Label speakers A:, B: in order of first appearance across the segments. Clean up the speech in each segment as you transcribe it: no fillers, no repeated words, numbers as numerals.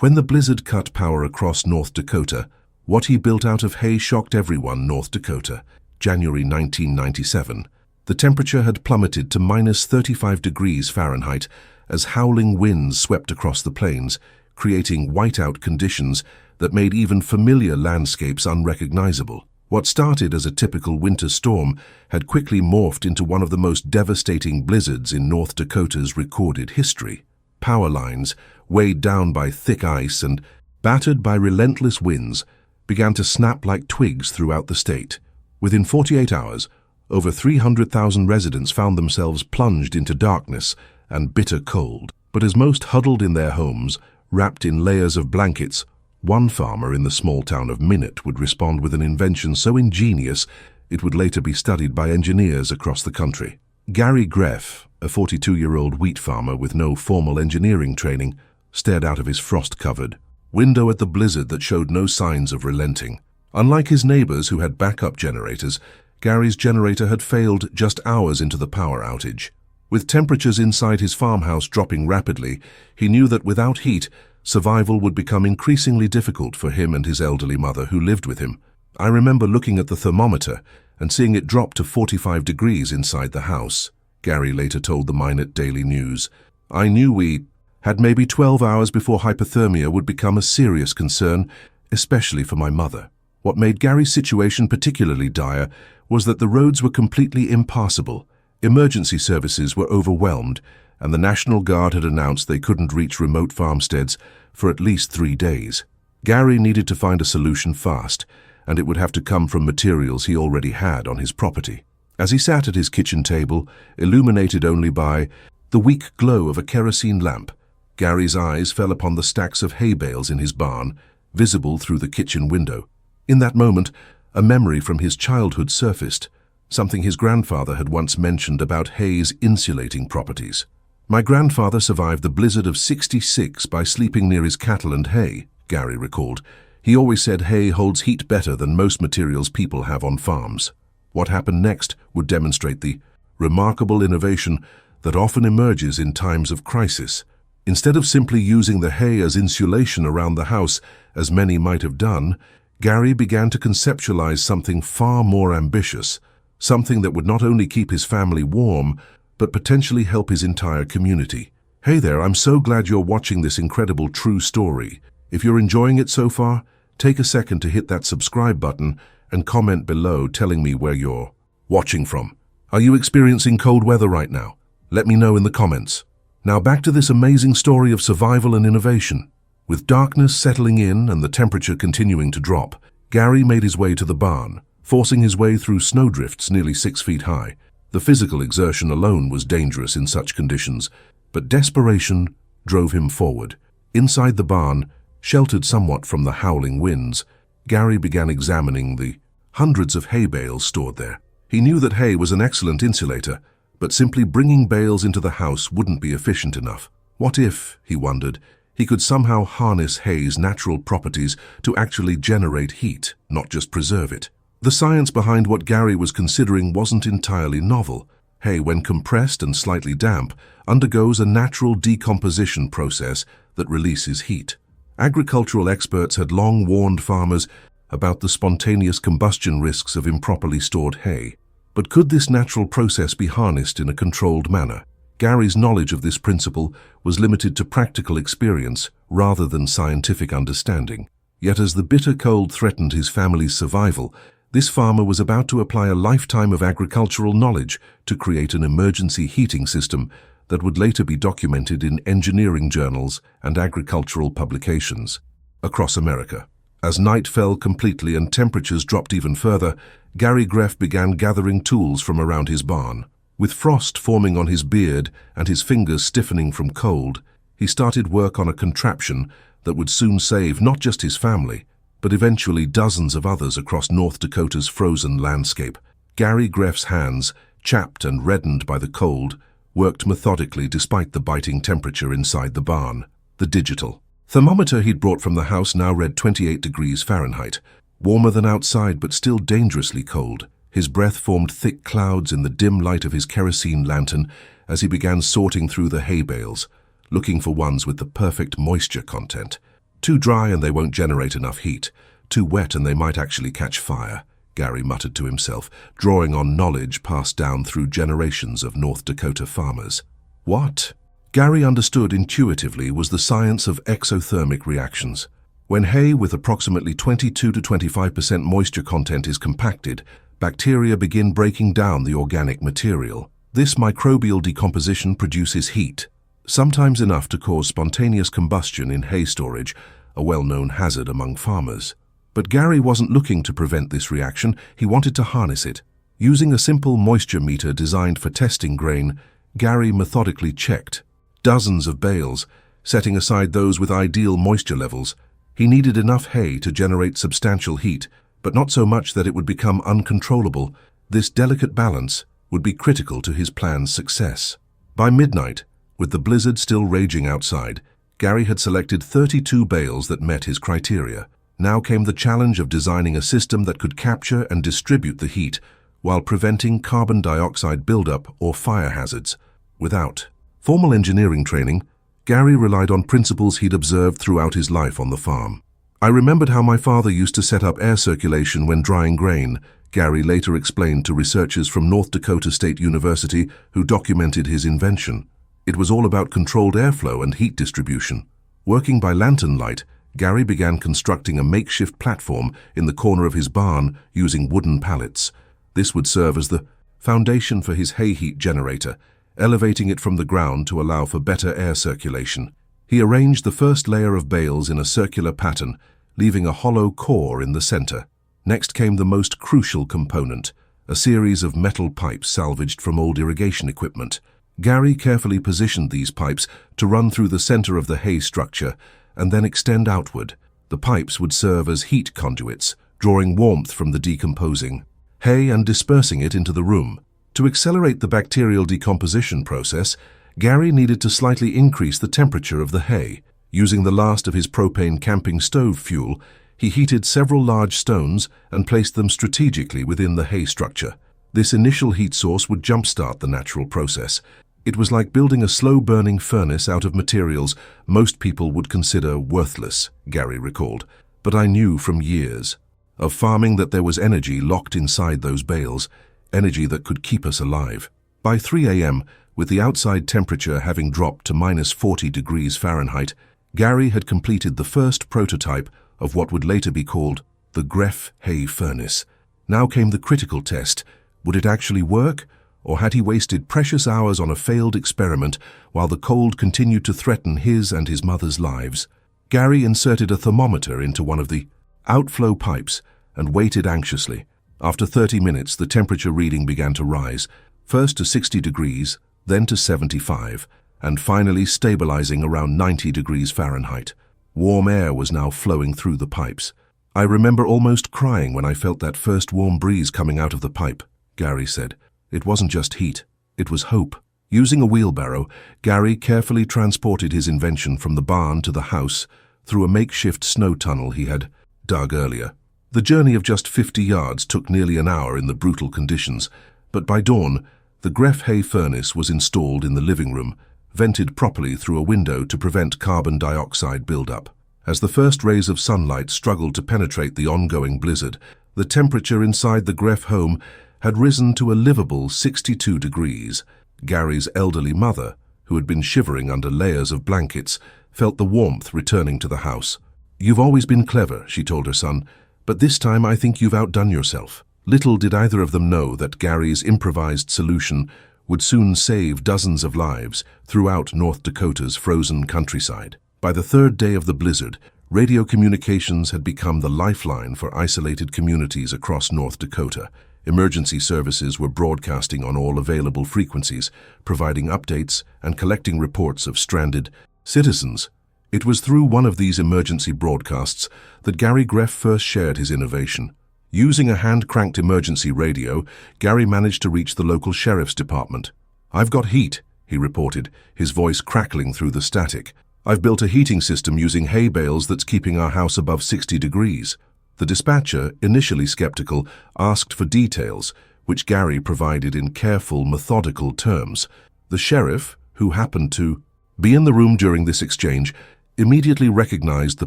A: When the blizzard cut power across North Dakota, what he built out of hay shocked everyone. North Dakota, January 1997. The temperature had plummeted to -35 degrees Fahrenheit as howling winds swept across the plains, creating whiteout conditions that made even familiar landscapes unrecognizable. What started as a typical winter storm had quickly morphed into one of the most devastating blizzards in North Dakota's recorded history. Power lines, weighed down by thick ice and battered by relentless winds, began to snap like twigs throughout the state. Within 48 hours, over 300,000 residents found themselves plunged into darkness and bitter cold. But as most huddled in their homes, wrapped in layers of blankets, one farmer in the small town of Minot would respond with an invention so ingenious it would later be studied by engineers across the country. Gary Greff, a 42-year-old wheat farmer with no formal engineering training, stared out of his frost-covered window at the blizzard that showed no signs of relenting. Unlike his neighbors who had backup generators, Gary's generator had failed just hours into the power outage. With temperatures inside his farmhouse dropping rapidly, he knew that without heat, survival would become increasingly difficult for him and his elderly mother who lived with him. I remember looking at the thermometer and seeing it drop to 45 degrees inside the house, Gary later told the Minot Daily News. I knew we had maybe 12 hours before hypothermia would become a serious concern, especially for my mother. What made Gary's situation particularly dire was that the roads were completely impassable. Emergency services were overwhelmed, and the National Guard had announced they couldn't reach remote farmsteads for at least 3 days. Gary needed to find a solution fast, and it would have to come from materials he already had on his property. As he sat at his kitchen table, illuminated only by the weak glow of a kerosene lamp, Gary's eyes fell upon the stacks of hay bales in his barn, visible through the kitchen window. In that moment, a memory from his childhood surfaced, something his grandfather had once mentioned about hay's insulating properties. My grandfather survived the blizzard of '66 by sleeping near his cattle and hay, Gary recalled. He always said hay holds heat better than most materials people have on farms. What happened next would demonstrate the remarkable innovation that often emerges in times of crisis. Instead of simply using the hay as insulation around the house, as many might have done, Gary began to conceptualize something far more ambitious, something that would not only keep his family warm, but potentially help his entire community. Hey there, I'm so glad you're watching this incredible true story. If you're enjoying it so far, take a second to hit that subscribe button and comment below telling me where you're watching from. Are you experiencing cold weather right now? Let me know in the comments. Now back to this amazing story of survival and innovation. With darkness settling in and the temperature continuing to drop, Gary made his way to the barn, forcing his way through snowdrifts nearly 6 feet high. The physical exertion alone was dangerous in such conditions, but desperation drove him forward. Inside the barn, sheltered somewhat from the howling winds, Gary began examining the hundreds of hay bales stored there. He knew that hay was an excellent insulator, but simply bringing bales into the house wouldn't be efficient enough. What if, he wondered, he could somehow harness hay's natural properties to actually generate heat, not just preserve it? The science behind what Gary was considering wasn't entirely novel. Hay, when compressed and slightly damp, undergoes a natural decomposition process that releases heat. Agricultural experts had long warned farmers about the spontaneous combustion risks of improperly stored hay. But could this natural process be harnessed in a controlled manner? Gary's knowledge of this principle was limited to practical experience rather than scientific understanding. Yet as the bitter cold threatened his family's survival, this farmer was about to apply a lifetime of agricultural knowledge to create an emergency heating system that would later be documented in engineering journals and agricultural publications across America. As night fell completely and temperatures dropped even further, Gary Greff began gathering tools from around his barn. With frost forming on his beard and his fingers stiffening from cold, he started work on a contraption that would soon save not just his family, but eventually dozens of others across North Dakota's frozen landscape. Gary Greff's hands, chapped and reddened by the cold, worked methodically despite the biting temperature inside the barn. The digital thermometer he'd brought from the house now read 28 degrees Fahrenheit, warmer than outside but still dangerously cold. His breath formed thick clouds in the dim light of his kerosene lantern as he began sorting through the hay bales, looking for ones with the perfect moisture content. Too dry and they won't generate enough heat. Too wet and they might actually catch fire, Gary muttered to himself, drawing on knowledge passed down through generations of North Dakota farmers. What Gary understood intuitively was the science of exothermic reactions. When hay with approximately 22 to 25% moisture content is compacted, bacteria begin breaking down the organic material. This microbial decomposition produces heat, sometimes enough to cause spontaneous combustion in hay storage, a well-known hazard among farmers. But Gary wasn't looking to prevent this reaction, he wanted to harness it. Using a simple moisture meter designed for testing grain, Gary methodically checked dozens of bales, setting aside those with ideal moisture levels. He needed enough hay to generate substantial heat, but not so much that it would become uncontrollable. This delicate balance would be critical to his plan's success. By midnight, with the blizzard still raging outside, Gary had selected 32 bales that met his criteria. Now came the challenge of designing a system that could capture and distribute the heat while preventing carbon dioxide buildup or fire hazards. Without formal engineering training, Gary relied on principles he'd observed throughout his life on the farm. I remembered how my father used to set up air circulation when drying grain, Gary later explained to researchers from North Dakota State University who documented his invention. It was all about controlled airflow and heat distribution. Working by lantern light, Gary began constructing a makeshift platform in the corner of his barn using wooden pallets. This would serve as the foundation for his hay heat generator, elevating it from the ground to allow for better air circulation. He arranged the first layer of bales in a circular pattern, leaving a hollow core in the center. Next came the most crucial component, a series of metal pipes salvaged from old irrigation equipment. Gary carefully positioned these pipes to run through the center of the hay structure and then extend outward. The pipes would serve as heat conduits, drawing warmth from the decomposing hay and dispersing it into the room. To accelerate the bacterial decomposition process, Gary needed to slightly increase the temperature of the hay. Using the last of his propane camping stove fuel, he heated several large stones and placed them strategically within the hay structure. This initial heat source would jumpstart the natural process. It was like building a slow-burning furnace out of materials most people would consider worthless, Gary recalled. But I knew from years of farming that there was energy locked inside those bales, energy that could keep us alive. By 3 a.m., with the outside temperature having dropped to minus 40 degrees Fahrenheit, Gary had completed the first prototype of what would later be called the Greff hay furnace. Now came the critical test. Would it actually work? Or had he wasted precious hours on a failed experiment while the cold continued to threaten his and his mother's lives? Gary inserted a thermometer into one of the outflow pipes and waited anxiously. After 30 minutes, the temperature reading began to rise, first to 60 degrees, then to 75, and finally stabilizing around 90 degrees Fahrenheit. Warm air was now flowing through the pipes. I remember almost crying when I felt that first warm breeze coming out of the pipe, Gary said. It wasn't just heat, it was hope. Using a wheelbarrow, Gary carefully transported his invention from the barn to the house through a makeshift snow tunnel he had dug earlier. The journey of just 50 yards took nearly an hour in the brutal conditions, but by dawn, the Greff hay furnace was installed in the living room, vented properly through a window to prevent carbon dioxide buildup. As the first rays of sunlight struggled to penetrate the ongoing blizzard, the temperature inside the Greff home had risen to a livable 62 degrees. Gary's elderly mother, who had been shivering under layers of blankets, felt the warmth returning to the house. "You've always been clever," she told her son, "but this time I think you've outdone yourself." Little did either of them know that Gary's improvised solution would soon save dozens of lives throughout North Dakota's frozen countryside. By the third day of the blizzard, radio communications had become the lifeline for isolated communities across North Dakota. Emergency services were broadcasting on all available frequencies, providing updates and collecting reports of stranded citizens. It was through one of these emergency broadcasts that Gary Greff first shared his innovation. Using a hand-cranked emergency radio, Gary managed to reach the local sheriff's department. "I've got heat," he reported, his voice crackling through the static. "I've built a heating system using hay bales that's keeping our house above 60 degrees. The dispatcher, initially skeptical, asked for details, which Gary provided in careful, methodical terms. The sheriff, who happened to be in the room during this exchange, immediately recognized the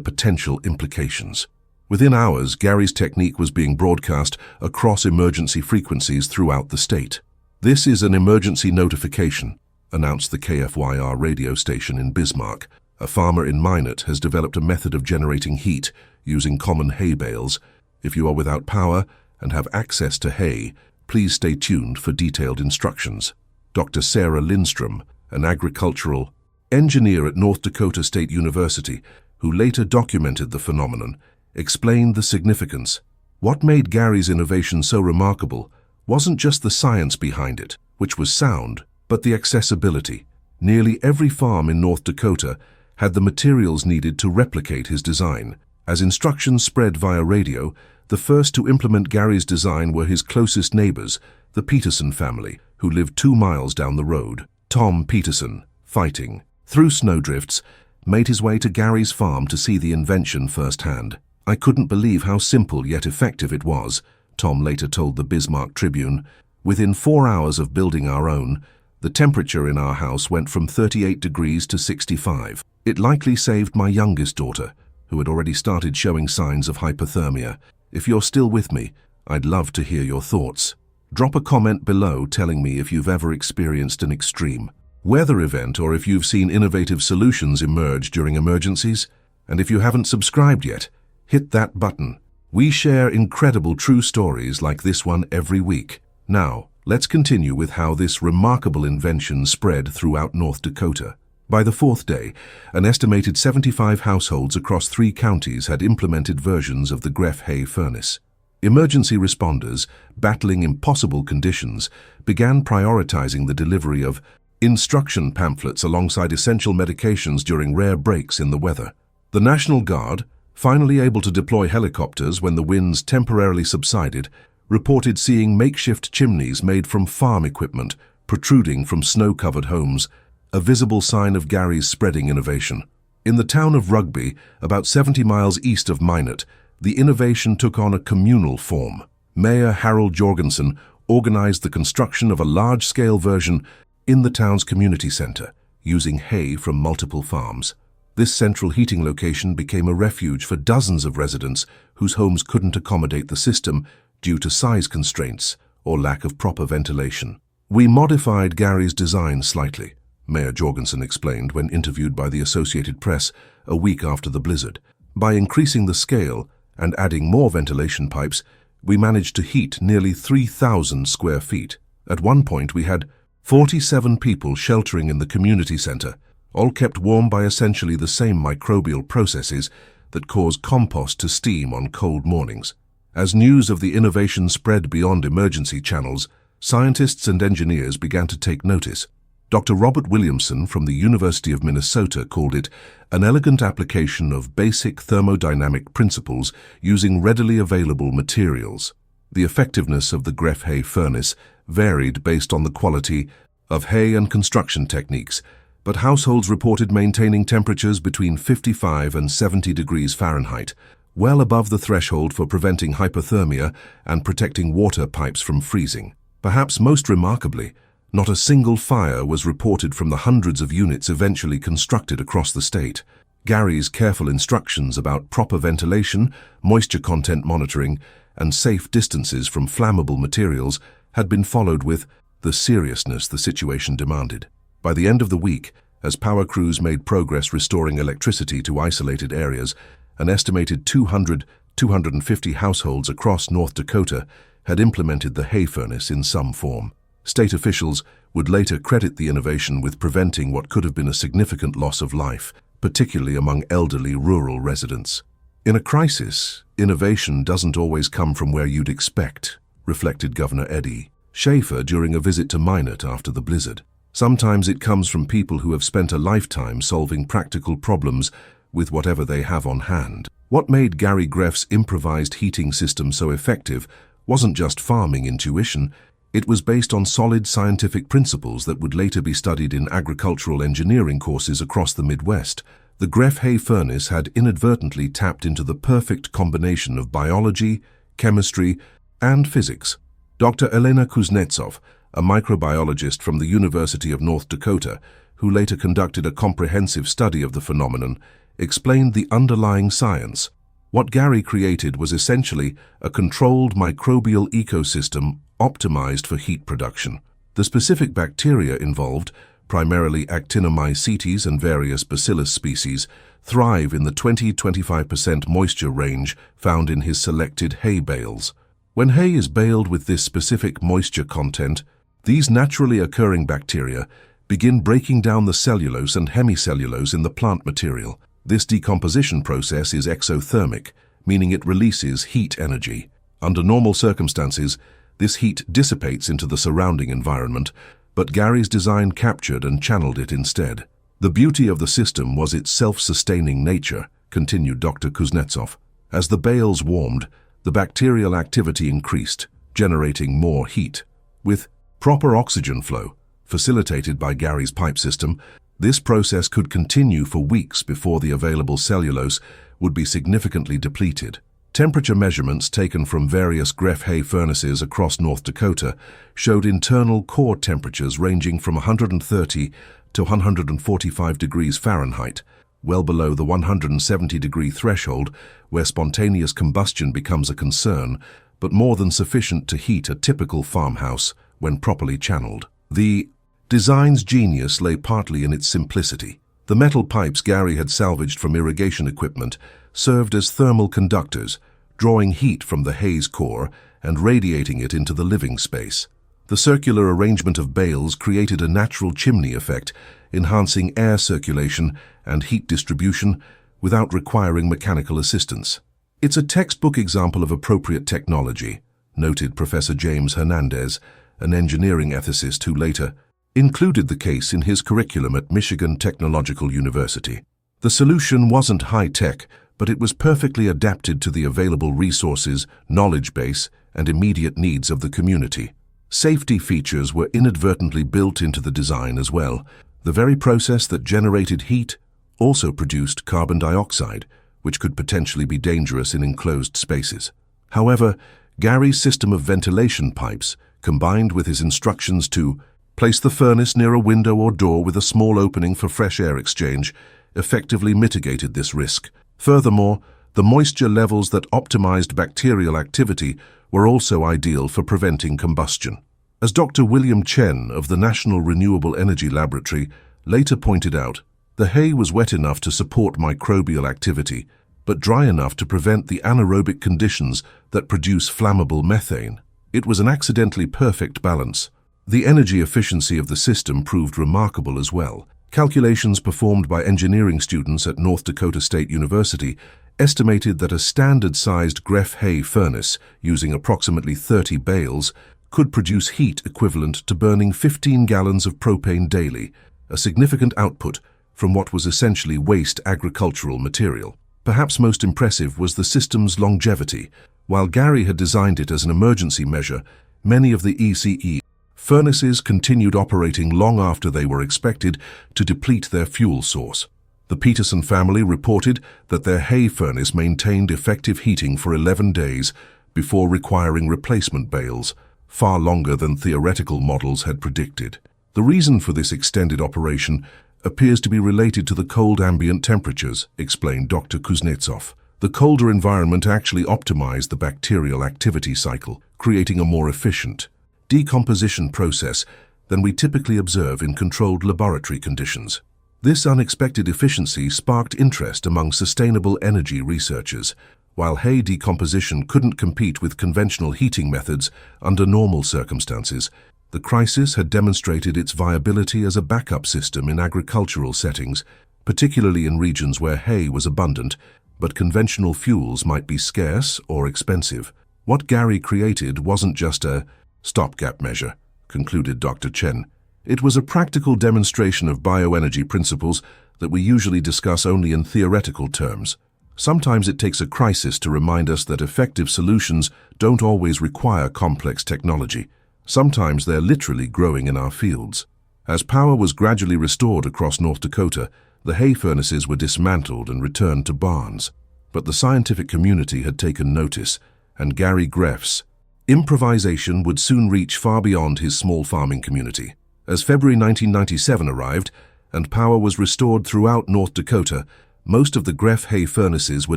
A: potential implications. Within hours, Gary's technique was being broadcast across emergency frequencies throughout the state. "This is an emergency notification," announced the KFYR radio station in Bismarck. "A farmer in Minot has developed a method of generating heat using common hay bales. If you are without power and have access to hay, please stay tuned for detailed instructions." Dr. Sarah Lindstrom, an agricultural engineer at North Dakota State University, who later documented the phenomenon, explained the significance. What made Gary's innovation so remarkable wasn't just the science behind it, which was sound, but the accessibility. Nearly every farm in North Dakota had the materials needed to replicate his design. As instructions spread via radio, the first to implement Gary's design were his closest neighbors, the Peterson family, who lived 2 miles down the road. Tom Peterson, fighting through snowdrifts, made his way to Gary's farm to see the invention firsthand. "I couldn't believe how simple yet effective it was," Tom later told the Bismarck Tribune. "Within 4 hours of building our own, the temperature in our house went from 38 degrees to 65. It likely saved my youngest daughter, who had already started showing signs of hypothermia. If you're still with me, I'd love to hear your thoughts. Drop a comment below telling me if you've ever experienced an extreme weather event or if you've seen innovative solutions emerge during emergencies. And if you haven't subscribed yet, hit that button. We share incredible true stories like this one every week. Now, let's continue with how this remarkable invention spread throughout North Dakota. By the 4th day, an estimated 75 households across 3 counties had implemented versions of the Greff hay furnace. Emergency responders, battling impossible conditions, began prioritizing the delivery of instruction pamphlets alongside essential medications during rare breaks in the weather. The National Guard, finally able to deploy helicopters when the winds temporarily subsided, reported seeing makeshift chimneys made from farm equipment protruding from snow-covered homes, a visible sign of Gary's spreading innovation. In the town of Rugby, about 70 miles east of Minot, the innovation took on a communal form. Mayor Harold Jorgensen organized the construction of a large-scale version in the town's community center, using hay from multiple farms. This central heating location became a refuge for dozens of residents whose homes couldn't accommodate the system due to size constraints or lack of proper ventilation. "We modified Gary's design slightly," Mayor Jorgensen explained when interviewed by the Associated Press a week after the blizzard. "By increasing the scale and adding more ventilation pipes, we managed to heat nearly 3,000 square feet. At one point, we had 47 people sheltering in the community center, all kept warm by essentially the same microbial processes that cause compost to steam on cold mornings." As news of the innovation spread beyond emergency channels, scientists and engineers began to take notice. Dr. Robert Williamson from the University of Minnesota called it an elegant application of basic thermodynamic principles using readily available materials. The effectiveness of the Greff hay furnace varied based on the quality of hay and construction techniques, but households reported maintaining temperatures between 55 and 70 degrees Fahrenheit, well above the threshold for preventing hypothermia and protecting water pipes from freezing. Perhaps most remarkably, not a single fire was reported from the hundreds of units eventually constructed across the state. Gary's careful instructions about proper ventilation, moisture content monitoring, and safe distances from flammable materials had been followed with the seriousness the situation demanded. By the end of the week, as power crews made progress restoring electricity to isolated areas, an estimated 250 households across North Dakota had implemented the hay furnace in some form. State officials would later credit the innovation with preventing what could have been a significant loss of life, particularly among elderly rural residents. "In a crisis, innovation doesn't always come from where you'd expect," reflected Governor Eddie Schaefer during a visit to Minot after the blizzard. "Sometimes it comes from people who have spent a lifetime solving practical problems with whatever they have on hand." What made Gary Greff's improvised heating system so effective wasn't just farming intuition. It was based on solid scientific principles that would later be studied in agricultural engineering courses across the Midwest. The Greff hay furnace had inadvertently tapped into the perfect combination of biology, chemistry, and physics. Dr. Elena Kuznetsov, a microbiologist from the University of North Dakota, who later conducted a comprehensive study of the phenomenon, explained the underlying science. What Gary created was essentially a controlled microbial ecosystem optimized for heat production. The specific bacteria involved, primarily Actinomycetes and various bacillus species, thrive in the 20–25% moisture range found in his selected hay bales. When hay is baled with this specific moisture content, these naturally occurring bacteria begin breaking down the cellulose and hemicellulose in the plant material. This decomposition process is exothermic, meaning it releases heat energy. Under normal circumstances, this heat dissipates into the surrounding environment, but Gary's design captured and channeled it instead. The beauty of the system was its self-sustaining nature, continued Dr. Kuznetsov. As the bales warmed, the bacterial activity increased, generating more heat. With proper oxygen flow, facilitated by Gary's pipe system, this process could continue for weeks before the available cellulose would be significantly depleted. Temperature measurements taken from various Greff hay furnaces across North Dakota showed internal core temperatures ranging from 130 to 145 degrees Fahrenheit, well below the 170-degree threshold where spontaneous combustion becomes a concern, but more than sufficient to heat a typical farmhouse when properly channeled. The design's genius lay partly in its simplicity. The metal pipes Gary had salvaged from irrigation equipment served as thermal conductors, drawing heat from the hay's core and radiating it into the living space. The circular arrangement of bales created a natural chimney effect, enhancing air circulation and heat distribution without requiring mechanical assistance. It's a textbook example of appropriate technology, noted Professor James Hernandez, an engineering ethicist who later included the case in his curriculum at Michigan Technological University. The solution wasn't high-tech, but it was perfectly adapted to the available resources, knowledge base, and immediate needs of the community. Safety features were inadvertently built into the design as well. The very process that generated heat also produced carbon dioxide, which could potentially be dangerous in enclosed spaces. However, Gary's system of ventilation pipes, combined with his instructions to place the furnace near a window or door with a small opening for fresh air exchange, effectively mitigated this risk. Furthermore, the moisture levels that optimized bacterial activity were also ideal for preventing combustion. As Dr. William Chen of the National Renewable Energy Laboratory later pointed out, the hay was wet enough to support microbial activity, but dry enough to prevent the anaerobic conditions that produce flammable methane. It was an accidentally perfect balance. The energy efficiency of the system proved remarkable as well. Calculations performed by engineering students at North Dakota State University estimated that a standard-sized Greff hay furnace, using approximately 30 bales, could produce heat equivalent to burning 15 gallons of propane daily, a significant output from what was essentially waste agricultural material. Perhaps most impressive was the system's longevity. While Gary had designed it as an emergency measure, many of the ECE furnaces continued operating long after they were expected to deplete their fuel source. The Peterson family reported that their hay furnace maintained effective heating for 11 days before requiring replacement bales, far longer than theoretical models had predicted. The reason for this extended operation appears to be related to the cold ambient temperatures, explained Dr. Kuznetsov. The colder environment actually optimized the bacterial activity cycle, creating a more efficient decomposition process than we typically observe in controlled laboratory conditions. This unexpected efficiency sparked interest among sustainable energy researchers. While hay decomposition couldn't compete with conventional heating methods under normal circumstances, the crisis had demonstrated its viability as a backup system in agricultural settings, particularly in regions where hay was abundant, but conventional fuels might be scarce or expensive. What Gary created wasn't just a stopgap measure, concluded Dr. Chen. It was a practical demonstration of bioenergy principles that we usually discuss only in theoretical terms. Sometimes it takes a crisis to remind us that effective solutions don't always require complex technology. Sometimes they're literally growing in our fields. As power was gradually restored across North Dakota, the hay furnaces were dismantled and returned to barns. But the scientific community had taken notice, and Gary Greff's improvisation would soon reach far beyond his small farming community. As February 1997 arrived and power was restored throughout North Dakota, Most of the Greff hay furnaces were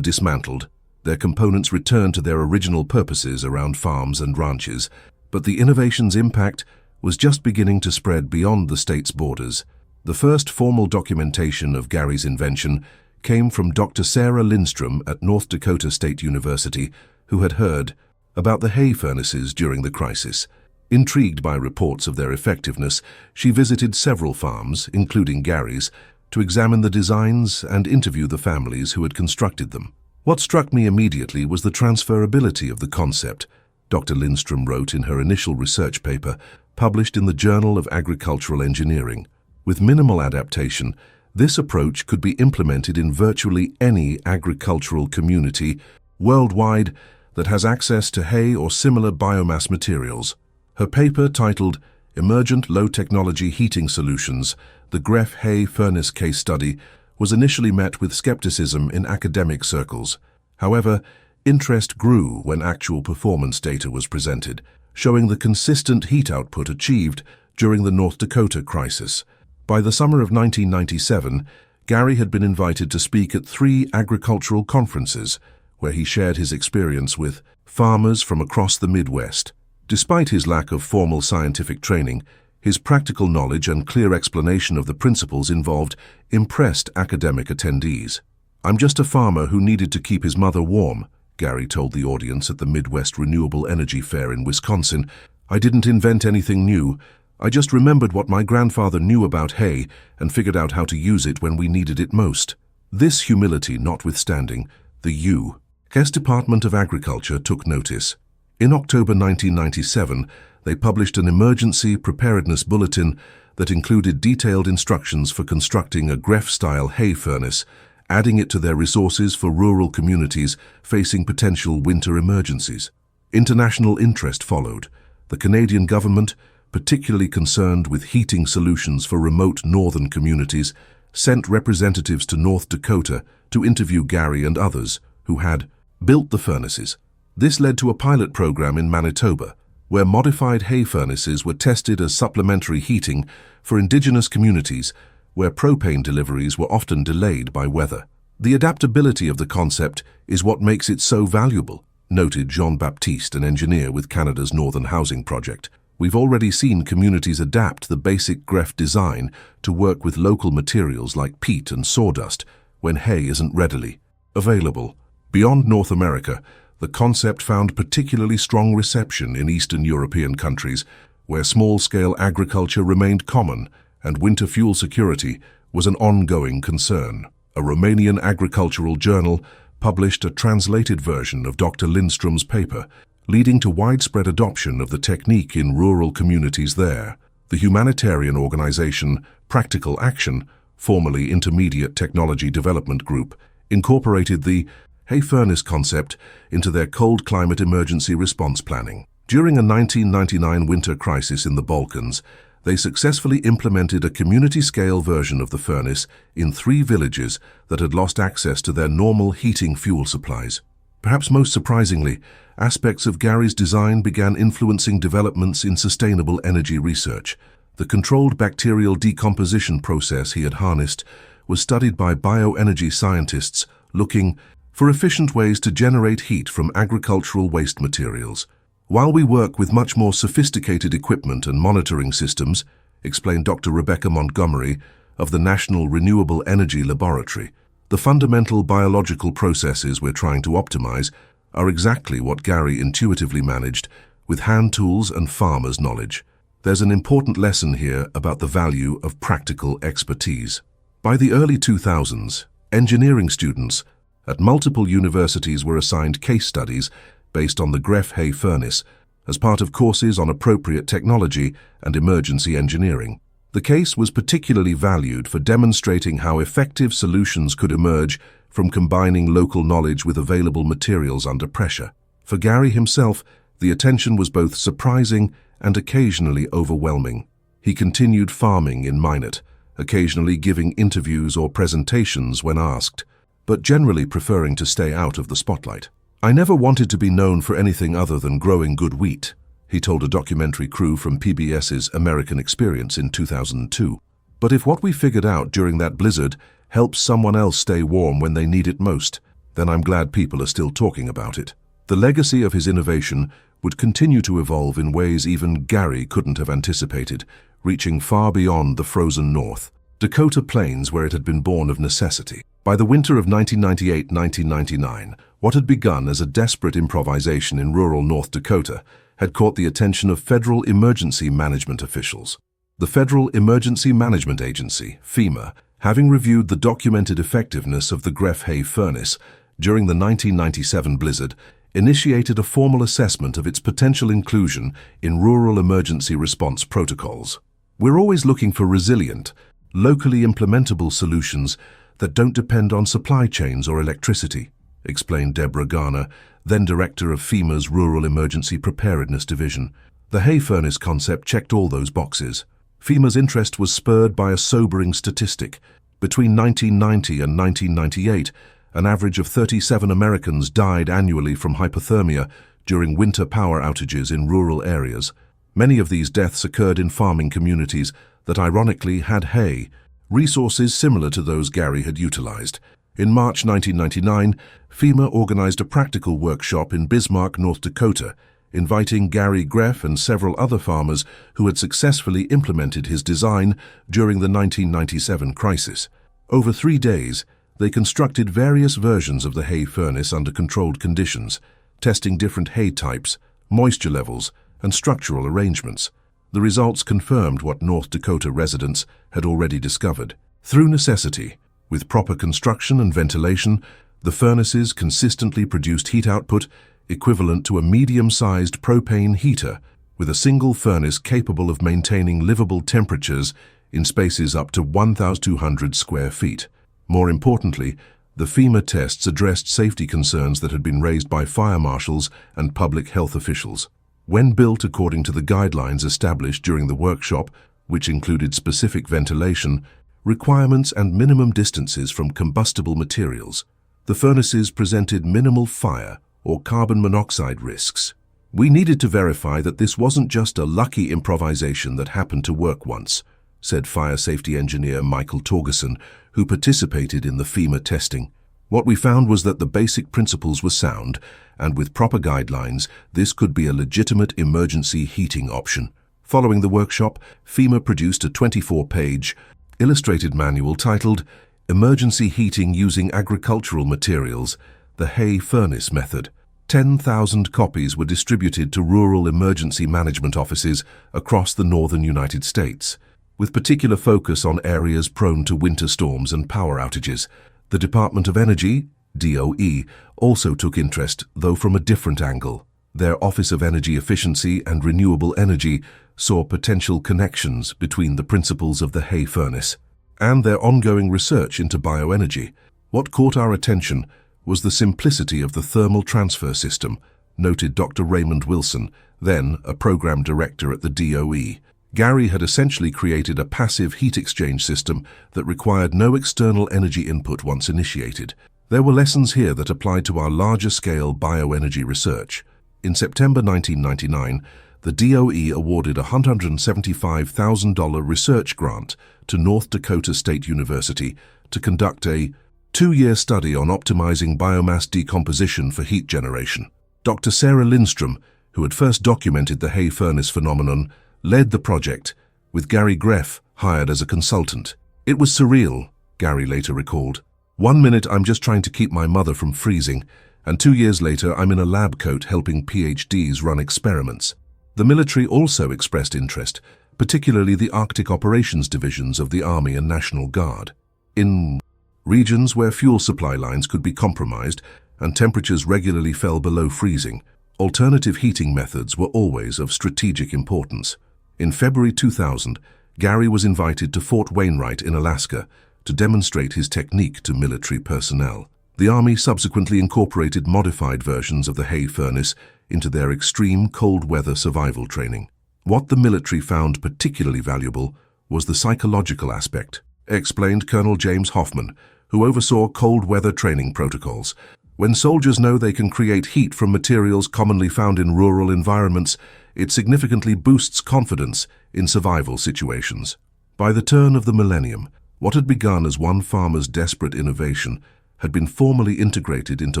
A: dismantled, their components returned to their original purposes around farms and ranches, but the innovation's impact was just beginning to spread beyond the state's borders. The first formal documentation of Gary's invention came from Dr. Sarah Lindstrom at North Dakota State University, who had heard about the hay furnaces during the crisis. Intrigued by reports of their effectiveness, she visited several farms, including Gary's, to examine the designs and interview the families who had constructed them. What struck me immediately was the transferability of the concept, Dr. Lindstrom wrote in her initial research paper, published in the Journal of Agricultural Engineering. With minimal adaptation, this approach could be implemented in virtually any agricultural community worldwide that has access to hay or similar biomass materials. Her paper, titled Emergent Low-Technology Heating Solutions, the Greff Hay Furnace Case Study, was initially met with skepticism in academic circles. However, interest grew when actual performance data was presented, showing the consistent heat output achieved during the North Dakota crisis. By the summer of 1997, Gary had been invited to speak at 3 agricultural conferences, where he shared his experience with farmers from across the Midwest. Despite his lack of formal scientific training, his practical knowledge and clear explanation of the principles involved impressed academic attendees. "I'm just a farmer who needed to keep his mother warm," Gary told the audience at the Midwest Renewable Energy Fair in Wisconsin. "I didn't invent anything new. I just remembered what my grandfather knew about hay and figured out how to use it when we needed it most." This humility notwithstanding, the U.S. Department of Agriculture took notice. In October 1997, they published an emergency preparedness bulletin that included detailed instructions for constructing a Greff-style hay furnace, adding it to their resources for rural communities facing potential winter emergencies. International interest followed. The Canadian government, particularly concerned with heating solutions for remote northern communities, sent representatives to North Dakota to interview Gary and others who had built the furnaces. This led to a pilot program in Manitoba, where modified hay furnaces were tested as supplementary heating for indigenous communities where propane deliveries were often delayed by weather. "The adaptability of the concept is what makes it so valuable," noted Jean-Baptiste, an engineer with Canada's Northern Housing Project. "We've already seen communities adapt the basic Greff design to work with local materials like peat and sawdust when hay isn't readily available." Beyond North America, the concept found particularly strong reception in Eastern European countries, where small-scale agriculture remained common and winter fuel security was an ongoing concern. A Romanian agricultural journal published a translated version of Dr. Lindstrom's paper, leading to widespread adoption of the technique in rural communities there. The humanitarian organization Practical Action, formerly Intermediate Technology Development Group, incorporated the hay furnace concept into their cold climate emergency response planning. During a 1999 winter crisis in the Balkans, they successfully implemented a community-scale version of the furnace in 3 villages that had lost access to their normal heating fuel supplies. Perhaps most surprisingly, aspects of Gary's design began influencing developments in sustainable energy research. The controlled bacterial decomposition process he had harnessed was studied by bioenergy scientists looking for efficient ways to generate heat from agricultural waste materials. "While we work with much more sophisticated equipment and monitoring systems," explained Dr. Rebecca Montgomery of the National Renewable Energy Laboratory, "the fundamental biological processes we're trying to optimize are exactly what Gary intuitively managed with hand tools and farmers' knowledge." There's an important lesson here about the value of practical expertise. By the early 2000s, engineering students at multiple universities were assigned case studies based on the Greff hay furnace as part of courses on appropriate technology and emergency engineering. The case was particularly valued for demonstrating how effective solutions could emerge from combining local knowledge with available materials under pressure. For Gary himself, the attention was both surprising and occasionally overwhelming. He continued farming in Minot, occasionally giving interviews or presentations when asked, but generally preferring to stay out of the spotlight. "I never wanted to be known for anything other than growing good wheat," he told a documentary crew from PBS's American Experience in 2002. "But if what we figured out during that blizzard helps someone else stay warm when they need it most, then I'm glad people are still talking about it. The legacy of his innovation would continue to evolve in ways even Gary couldn't have anticipated, reaching far beyond the frozen North Dakota plains where it had been born of necessity. By the winter of 1998-1999, what had begun as a desperate improvisation in rural North Dakota had caught the attention of federal emergency management officials. The Federal Emergency Management Agency, FEMA, having reviewed the documented effectiveness of the Greff hay furnace during the 1997 blizzard, initiated a formal assessment of its potential inclusion in rural emergency response protocols. We're always looking for resilient, locally implementable solutions that don't depend on supply chains or electricity, explained Deborah Garner, then director of FEMA's Rural Emergency Preparedness Division. The hay furnace concept checked all those boxes. FEMA's interest was spurred by a sobering statistic. Between 1990 and 1998, an average of 37 Americans died annually from hypothermia during winter power outages in rural areas. Many of these deaths occurred in farming communities that ironically had hay, resources similar to those Gary had utilized. In March 1999, FEMA organized a practical workshop in Bismarck, North Dakota, inviting Gary Greff and several other farmers who had successfully implemented his design during the 1997 crisis. Over 3 days, they constructed various versions of the hay furnace under controlled conditions, testing different hay types, moisture levels, and structural arrangements. The results confirmed what North Dakota residents had already discovered. Through necessity, with proper construction and ventilation, the furnaces consistently produced heat output equivalent to a medium-sized propane heater, with a single furnace capable of maintaining livable temperatures in spaces up to 1,200 square feet. More importantly, the FEMA tests addressed safety concerns that had been raised by fire marshals and public health officials. When built according to the guidelines established during the workshop, which included specific ventilation, requirements and minimum distances from combustible materials, the furnaces presented minimal fire or carbon monoxide risks. We needed to verify that this wasn't just a lucky improvisation that happened to work once, said fire safety engineer Michael Torgerson, who participated in the FEMA testing. What we found was that the basic principles were sound, and with proper guidelines, this could be a legitimate emergency heating option. Following the workshop, FEMA produced a 24-page, illustrated manual titled Emergency Heating Using Agricultural Materials, the Hay Furnace Method. 10,000 copies were distributed to rural emergency management offices across the northern United States, with particular focus on areas prone to winter storms and power outages. The Department of Energy, DOE, also took interest, though from a different angle. Their Office of Energy Efficiency and Renewable Energy saw potential connections between the principles of the hay furnace and their ongoing research into bioenergy. What caught our attention was the simplicity of the thermal transfer system, noted Dr. Raymond Wilson, then a program director at the DOE. Gary had essentially created a passive heat exchange system that required no external energy input once initiated. There were lessons here that applied to our larger-scale bioenergy research. In September 1999, the DOE awarded a $175,000 research grant to North Dakota State University to conduct a 2-year study on optimizing biomass decomposition for heat generation. Dr. Sarah Lindstrom, who had first documented the hay furnace phenomenon, led the project, with Gary Greff hired as a consultant. It was surreal, Gary later recalled. 1 minute I'm just trying to keep my mother from freezing, and 2 years later I'm in a lab coat helping PhDs run experiments. The military also expressed interest, particularly the Arctic Operations Divisions of the Army and National Guard. In regions where fuel supply lines could be compromised and temperatures regularly fell below freezing, alternative heating methods were always of strategic importance. In February 2000, Gary was invited to Fort Wainwright in Alaska to demonstrate his technique to military personnel. The Army subsequently incorporated modified versions of the hay furnace into their extreme cold weather survival training. What the military found particularly valuable was the psychological aspect, explained Colonel James Hoffman, who oversaw cold weather training protocols. When soldiers know they can create heat from materials commonly found in rural environments, it significantly boosts confidence in survival situations. By the turn of the millennium, What had begun as one farmer's desperate innovation had been formally integrated into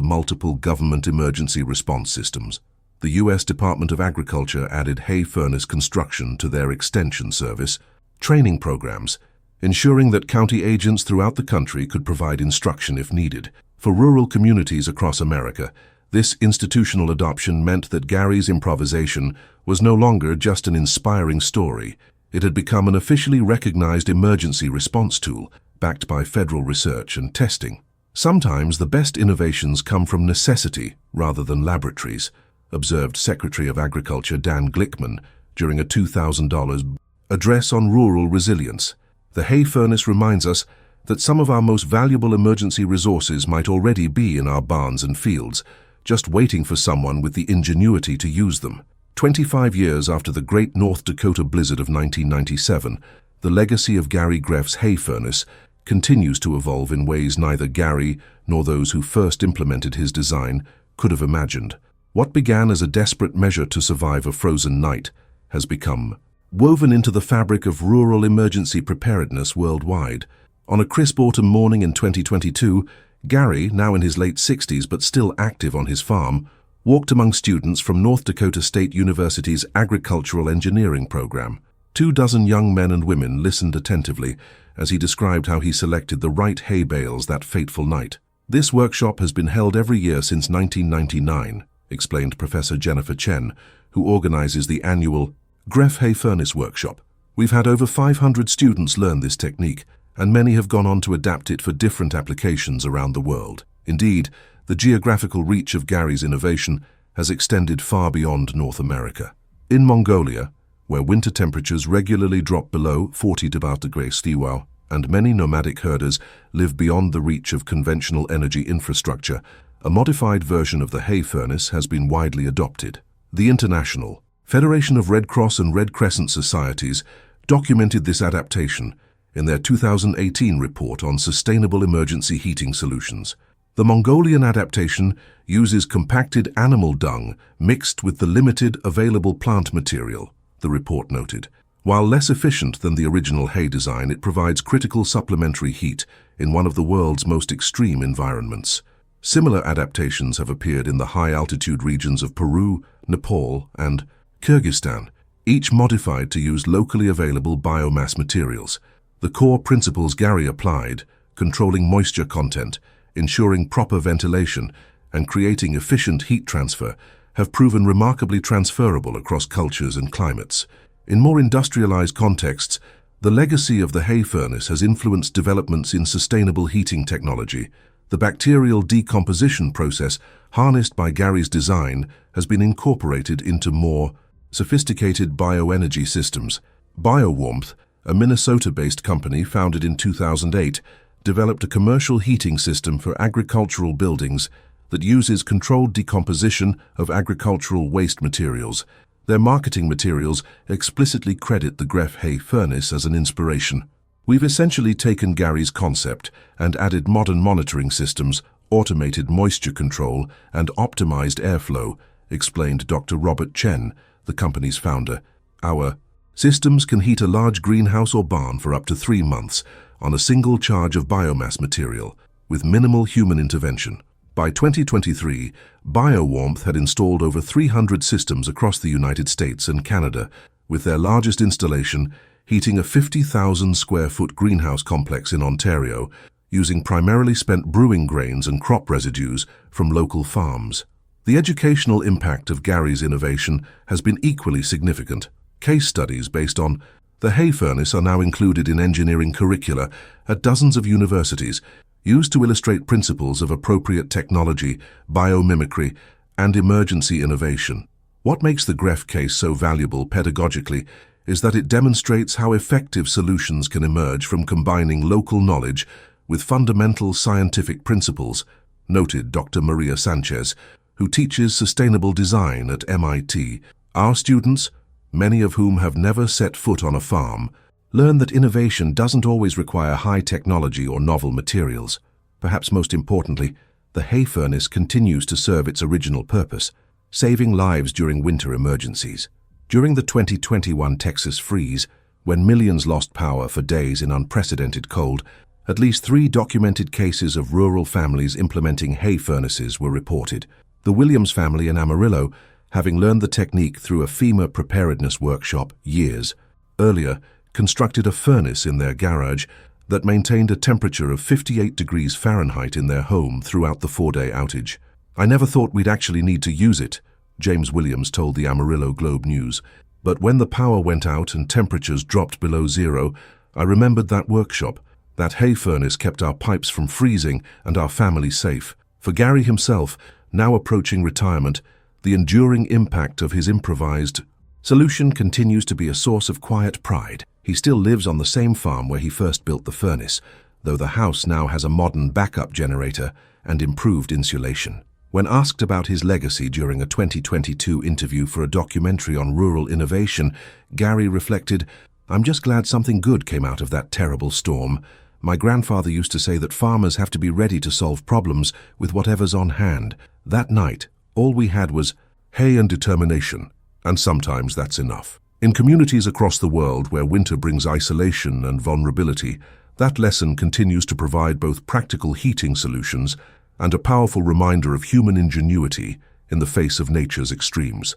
A: multiple government emergency response systems. The U.S. Department of Agriculture added hay furnace construction to their extension service, training programs, ensuring that county agents throughout the country could provide instruction if needed. For rural communities across America, this institutional adoption meant that Gary's improvisation was no longer just an inspiring story. It had become an officially recognized emergency response tool, backed by federal research and testing. Sometimes the best innovations come from necessity rather than laboratories, observed Secretary of Agriculture Dan Glickman during a $2,000 address on rural resilience. The hay furnace reminds us that some of our most valuable emergency resources might already be in our barns and fields, just waiting for someone with the ingenuity to use them. 25 years after the great North Dakota blizzard of 1997, the legacy of Gary Greff's hay furnace continues to evolve in ways neither Gary nor those who first implemented his design could have imagined. What began as a desperate measure to survive a frozen night has become woven into the fabric of rural emergency preparedness worldwide. On a crisp autumn morning in 2022, Gary, now in his late 60s but still active on his farm, walked among students from North Dakota State University's agricultural engineering program. 24 young men and women listened attentively as he described how he selected the right hay bales that fateful night. "This workshop has been held every year since 1999, explained Professor Jennifer Chen, who organizes the annual Greff Hay Furnace Workshop. "We've had over 500 students learn this technique, and many have gone on to adapt it for different applications around the world. Indeed, the geographical reach of Gary's innovation has extended far beyond North America. In Mongolia, where winter temperatures regularly drop below 40°C and many nomadic herders live beyond the reach of conventional energy infrastructure, a modified version of the hay furnace has been widely adopted. The International Federation of Red Cross and Red Crescent Societies documented this adaptation in their 2018 report on sustainable emergency heating solutions. The Mongolian adaptation uses compacted animal dung mixed with the limited available plant material, the report noted. While less efficient than the original hay design, it provides critical supplementary heat in one of the world's most extreme environments. Similar adaptations have appeared in the high-altitude regions of Peru, Nepal, and Kyrgyzstan, each modified to use locally available biomass materials. The core principles Gary applied, controlling moisture content, ensuring proper ventilation, and creating efficient heat transfer, have proven remarkably transferable across cultures and climates. In more industrialized contexts, the legacy of the hay furnace has influenced developments in sustainable heating technology. The bacterial decomposition process harnessed by Gary's design has been incorporated into more sophisticated bioenergy systems. BioWarmth, a Minnesota-based company founded in 2008, developed a commercial heating system for agricultural buildings that uses controlled decomposition of agricultural waste materials. Their marketing materials explicitly credit the Greff hay furnace as an inspiration. "We've essentially taken Gary's concept and added modern monitoring systems, automated moisture control, and optimized airflow," explained Dr. Robert Chen, the company's founder. "Our systems can heat a large greenhouse or barn for up to 3 months on a single charge of biomass material, with minimal human intervention." By 2023, BioWarmth had installed over 300 systems across the United States and Canada, with their largest installation heating a 50,000 square foot greenhouse complex in Ontario, using primarily spent brewing grains and crop residues from local farms. The educational impact of Gary's innovation has been equally significant. Case studies based on the hay furnace are now included in engineering curricula at dozens of universities, used to illustrate principles of appropriate technology, biomimicry, and emergency innovation. What makes the Greff case so valuable pedagogically is that it demonstrates how effective solutions can emerge from combining local knowledge with fundamental scientific principles, noted Dr. Maria Sanchez, who teaches sustainable design at MIT. Our students, many of whom have never set foot on a farm, learn that innovation doesn't always require high technology or novel materials. Perhaps most importantly, the hay furnace continues to serve its original purpose, saving lives during winter emergencies. During the 2021 Texas freeze, When millions lost power for days in unprecedented cold, at least 3 documented cases of rural families implementing hay furnaces were reported. The Williams family in Amarillo, having learned the technique through a FEMA preparedness workshop years earlier, constructed a furnace in their garage that maintained a temperature of 58 degrees Fahrenheit in their home throughout the 4-day outage. "I never thought we'd actually need to use it," James Williams told the Amarillo Globe News. "But when the power went out and temperatures dropped below zero, I remembered that workshop. That hay furnace kept our pipes from freezing and our family safe." For Gary himself, now approaching retirement, the enduring impact of his improvised solution continues to be a source of quiet pride. He still lives on the same farm where he first built the furnace, though the house now has a modern backup generator and improved insulation. When asked about his legacy during a 2022 interview for a documentary on rural innovation, Gary reflected, "I'm just glad something good came out of that terrible storm. My grandfather used to say that farmers have to be ready to solve problems with whatever's on hand. That night, all we had was hay and determination, and sometimes that's enough." In communities across the world where winter brings isolation and vulnerability, that lesson continues to provide both practical heating solutions and a powerful reminder of human ingenuity in the face of nature's extremes.